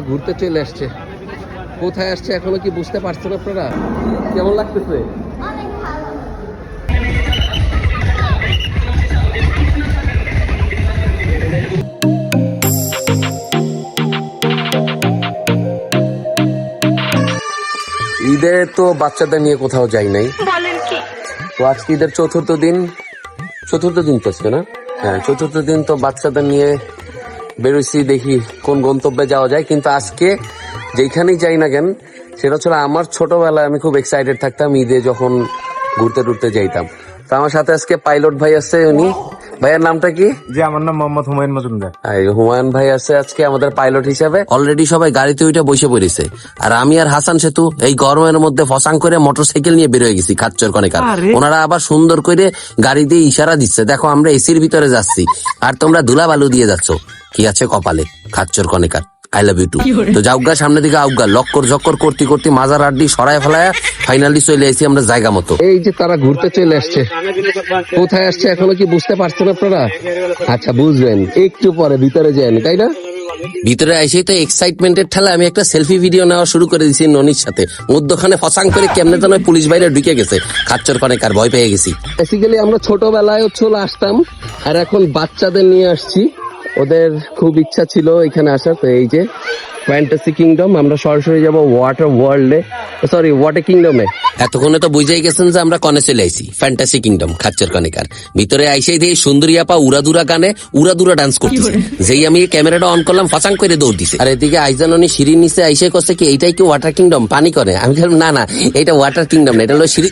ঘুরতে চলে আসছে। কোথায় আসছে এখনো কি বুঝতে পারছেন আপনারা? কেমন লাগতেছে? ঈদে তো বাচ্চাদের নিয়ে কোথাও যাই নাই। তো আজকে ঈদের চতুর্থ দিন তো আজকে না? হ্যাঁ, চতুর্থ দিন তো বাচ্চাদের নিয়ে বেরোইছি, দেখি কোন গন্তব্যে যাওয়া যায়। কিন্তু আজকে যেখানেই যাই না কেন, সেটা ছিল আমার ছোটবেলায় আমি খুব এক্সাইটেড থাকতাম ঈদে যখন ঘুরতে টুরতে যাইতাম। তো আমার সাথে আজকে পাইলট ভাই আছে। উনি ভাইয়ের নামটা কি? জি, আমার নাম মোহাম্মদ হুমায়ুন মজুমদার। হুমায়ুন ভাই আছে আজকে আমাদের পাইলট হিসেবে। অলরেডি সবাই গাড়িতে উঠে বসে পড়েছে, আর আমি আর হাসান সেতু এই গরমের মধ্যে ফসাং করে মোটরসাইকেল নিয়ে বের হয়ে গেছি খাচ্চর কনেকার। ওনারা আবার সুন্দর করে গাড়ি দিয়ে ইশারা দিচ্ছে, দেখো আমরা এসির ভিতরে যাচ্ছি আর তোমরা ধুলা বালু দিয়ে যাচ্ছ, কি আছে কপালে খাচ্চর কনেকার। I love you too. তো যাওগা সামনের দিকে আউগা লক্কর ঝক্কর করতে করতে মাজার আড্ডি সরায় ফেলায় ফাইনালি চলে এসেছি আমরা জায়গা মতো। এই যে তারা ঘুরতে চলে আসছে। কোথায় আসছে এখনো কি বুঝতে পারছেন আপনারা? আচ্ছা, বুঝবেন একটু পরে, ভিতরে যান, তাই না? ভিতরে এসেই তো এক্সাইটমেন্টের ঠেলা আমি একটা সেলফি ভিডিও নেওয়া শুরু করে দিয়েছি ননির সাথে। মধ্যখানে ফসাং করে কেমনে তো নয় পুলিশ বাইরে ঢুকে গেছে, খাচ্চর কনেকার ভয় পেয়ে গেছি। বেসিক্যালি আমরা ছোটবেলায় চলে আসতাম, আর এখন বাচ্চাদের নিয়ে আসছি। ওদের খুব ইচ্ছা ছিল এখানে আসার। তো এই যে ফ্যান্টাসি কিংডম, আমরা সরাসরি যাবো ওয়াটার কিংডমে। এতক্ষণে তো বুঝেই গেছেন যে আমরা কনে চলে আইছি ফ্যান্টাসি কিংডম খাচ্চর কনেকার। ভিতরে আইসেই দিয়ে সুন্দরী আপা উড়াদুরা গানে উড়াদুরা ডান্স করতেছে। যেই আমি ক্যামেরাটা অন করলাম ফাঁসাং করে দৌড় দিছে। আর এদিকে আইজাননি সিঁড়ির নিচে আইসে করছে কি এইটাই কি ওয়াটার কিংডম পানি করে? আমি বললাম না না, এটা ওয়াটার কিংডম না, এটা হলো সিঁড়ি।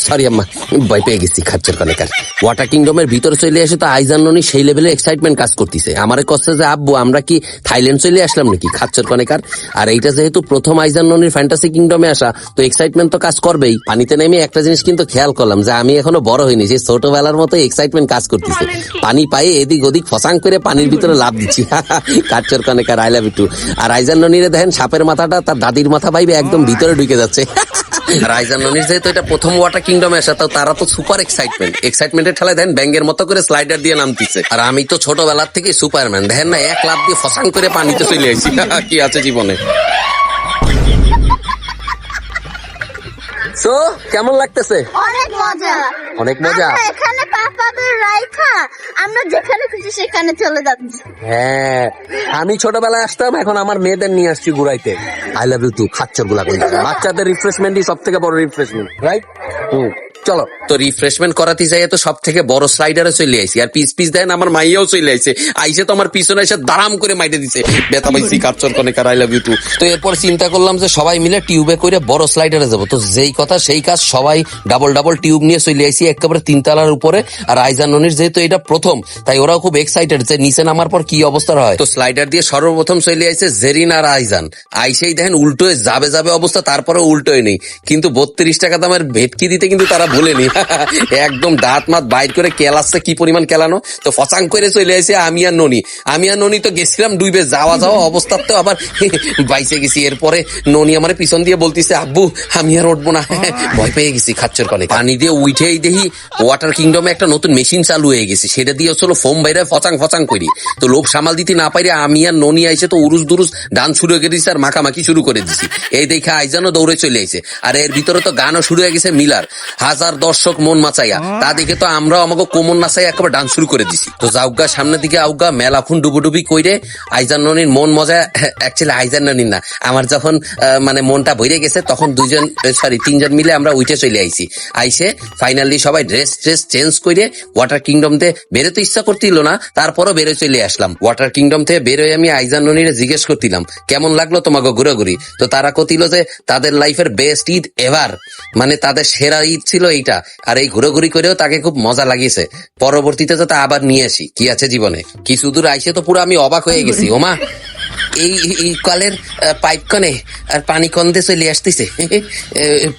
সরি আম্মা, ভয় পেয়ে গেছি খাচ্চর কনেকার। ওয়াটার কিংডমের ভিতরে চলে এসে তো আইজাননি সেই লেভেলে এক্সাইটমেন্ট কাজ করতেছে। আমারে কষ্ট যে আব্বু আমরা কি থাইল্যান্ড চলে আসলাম নাকি খাচ্চর কনেকার। আর এইটা যেহেতু প্রথম আইজাননির ফ্যান্টাসি কিংডমে আসা, তো এক্সাইটমেন্ট তো কাজ করবেই। পানিতে নেমে একটা জিনিস কিন্তু খেয়াল করলাম যে আমি এখনো বড় হইনি, সেই ছোটবেলার মতো এক্সাইটমেন্ট কাজ করতেছে। পানি পায়ে এদিক ওদিক ফসাং করে পানির ভিতরে লাভ দিচ্ছি খাচ্চর কনেকার। I love you too. আর আইজাননিরে দেখেন সাপের মাথাটা তার দাদির মাথা ভাইবে একদম ভিতরে ঢুকে যাচ্ছে। রাইজাননির যেহেতু এটা প্রথম ওয়াটার কিংডমে আসা, তো তারা তো সুপার এক্সাইটমেন্টের ঠেলায় দেখেন ব্যাঙ্গের মতো করে স্লাইডার দিয়ে নামতিছে। আর আমি তো ছোটবেলার থেকে সুপারম্যান, দেখেন না এক লাফ দিয়ে ফসাং করে পানিতে চলে আসছি। কি আছে জীবনে। তো কেমন লাগতেছে? অনেক মজা। অনেক মজা। এখানে পাপাদের রাইখা আমরা যেখানে খুশি সেখানে চলে যাচ্ছি। হ্যাঁ, আমি ছোটবেলায় আসতাম, এখন আমার মেয়েদের নিয়ে আসছি ঘুরাইতে। আই লাভ ইউ টু খাচ্চর গুলা। বাচ্চাদের রিফ্রেশমেন্টই সব থেকে বড় রিফ্রেশমেন্ট, রাইট? চলো তো রিফ্রেশমেন্ট করাতে যাই, তো সব থেকে বড় স্লাইডারে চলে আইসি। আর পিস দেন আমার মাইয়াও চলে আইছে। আইসে তো আমার পিছনে এসে দাঁড়াম করে মাইটে দিছে, বেতা পাইছি খাচ্চর কনেকার। I love you too. তো এরপর চিন্তা করলাম যে সবাই মিলে টিউবে করে বড় স্লাইডারে যাবো। তো যেই কথা সেই কাজ, সবাই ডাবল টিউব নিয়ে চলে আইসি একেবারে 3 তলার উপরে। আর আইজাননির যেহেতু এটা প্রথম, তাই ওরাও খুব এক্সাইটেড যে নিচে নামার পর কি অবস্থা হয়। তো স্লাইডার দিয়ে সর্বপ্রথম চলে আইছে জেরিন আর আইজান। আইসেই দেখেন উল্টো যাবে অবস্থা, তারপরে উল্টোই নেই। কিন্তু 32 টাকা দামের ভেটকি দিতে কিন্তু তারা ভুলেনি। একদম দাঁত মাত বাইর করে কেলাচ্ছে, কি পরিমাণ কেলানো। তো ফচাং করে চলে আসে আমি আর ননি তো গেছিলাম ডুইবে যাওয়া অবস্থাতেও আবার বাইসে গেছি। এরপরে ননি আমার পিছন দিয়ে বলতেছে আব্বু আমি আর উঠবো না, ভয় পেয়ে গেছি খাচ্চর কনে। পানি দিয়ে উঠেই দেখি ওয়াটার কিংডমে একটা নতুন মেশিন চালু হয়ে গেছে, সেটা দিয়ে হচ্ছিল ফোম বাইরে ফচাং করি। তো লোভ সামাল দিতে না পাইরে আমি আর ননি আইসে তো উরুস দুরুস ডান্স শুরু করে দিছি আর মাখামাখি শুরু করে দিছি। এই দেখে আইজানও দৌড়ে চলে আইছে। আর এর ভিতরে তো গানও শুরু হয়ে গেছে মিলার, হাজার দর্শক মন মাচাইয়া। তা দেখে তো আমরাও আমাকে কোমর নাচাই একেবারে ডান্স শুরু করে দিছি। তো যাওগা সামনের দিকে আউগা মেলাখুন ডুবুডুবি কইরে আইজাননির মন মজা, অ্যাকচুয়ালি আইজাননির না, আমার যখন মানে মনটা ভরে গেছে তখন 3জন মিলে আমরা উঠে চলে আইছি। আইসে ফাইনালি সবাই ড্রেস চেঞ্জ করে ওয়াটার কিংডম থেকে বেরোতে ইচ্ছা করছিল না, তারপরও বেরোয় চলে আসলাম। ওয়াটার কিংডম থেকে বেরোয় আমি আইজাননির জিজ্ঞেস করছিলাম কেমন লাগলো তোমাকে ঘুরাঘুরি। তো তারা কতিল যে তাদের লাইফের বেস্ট ঈদ এভার, মানে তাদের সেরা ঈদ ছিল এইটা। আর এই ঘুরাঘুরি করেও তাকে খুব মজা লাগিয়েছে। পরবর্তীতে তো তা আবার নিয়ে আসি, কি আছে জীবনে। কিছু দূর আইসে তো পুরো আমি অবাক হয়ে গেছি। ওমা, এই কলের পাইপ কনে আর পানি কন্দে চলে আসতেছে,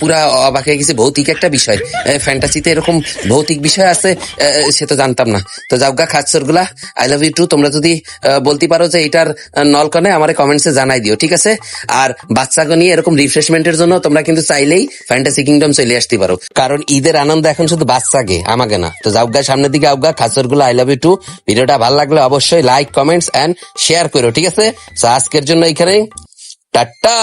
পুরা অবাক হয়ে গেছে। ভৌতিক একটা বিষয়, ফ্যান্টাসিতে এরকম ভৌতিক বিষয় আছে সে তো জানতাম না। তো যাওগা খাচ্চর গুলা, আই লাভ ইউ টু। তোমরা যদি বলতে পারো যে এটার নল কনে আমার কমেন্টসে জানাই দিও, ঠিক আছে? আর বাচ্চাকে নিয়ে এরকম রিফ্রেশমেন্টের জন্য তোমরা কিন্তু চাইলেই ফ্যান্টাসি কিংডম চলে আসতে পারো, কারণ ঈদের আনন্দ এখন শুধু বাচ্চাকে, আমাকে না। তো যাওগা সামনের দিকে আউগা খাচ্চর গুলা, আই লাভ ইউ টু। ভিডিওটা ভালো লাগলে অবশ্যই লাইক কমেন্টস এন্ড শেয়ার করো, ঠিক আছে? আজকের জন্য এখানে টাটা।